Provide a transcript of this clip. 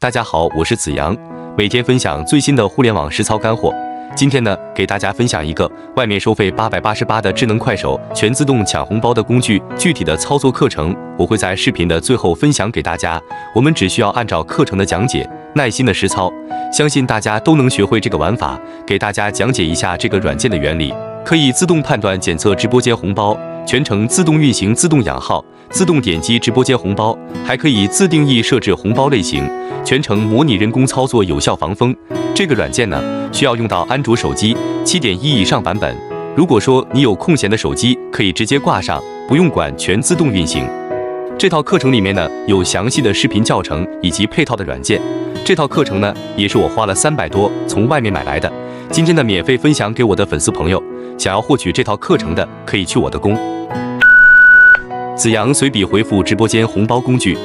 大家好，我是子阳，每天分享最新的互联网实操干货。今天呢，给大家分享一个外面收费888的智能快手全自动抢红包的工具，具体的操作课程我会在视频的最后分享给大家。我们只需要按照课程的讲解，耐心的实操，相信大家都能学会这个玩法。给大家讲解一下这个软件的原理，可以自动判断检测直播间红包，全程自动运行、自动养号、自动点击直播间红包，还可以自定义设置红包类型，全程模拟人工操作，有效防封。这个软件呢，需要用到安卓手机7.1以上版本。如果说你有空闲的手机，可以直接挂上，不用管，全自动运行。这套课程里面呢，有详细的视频教程以及配套的软件。这套课程呢，也是我花了300多从外面买来的。今天的免费分享给我的粉丝朋友，想要获取这套课程的，可以去我的公子阳随笔回复直播间红包工具，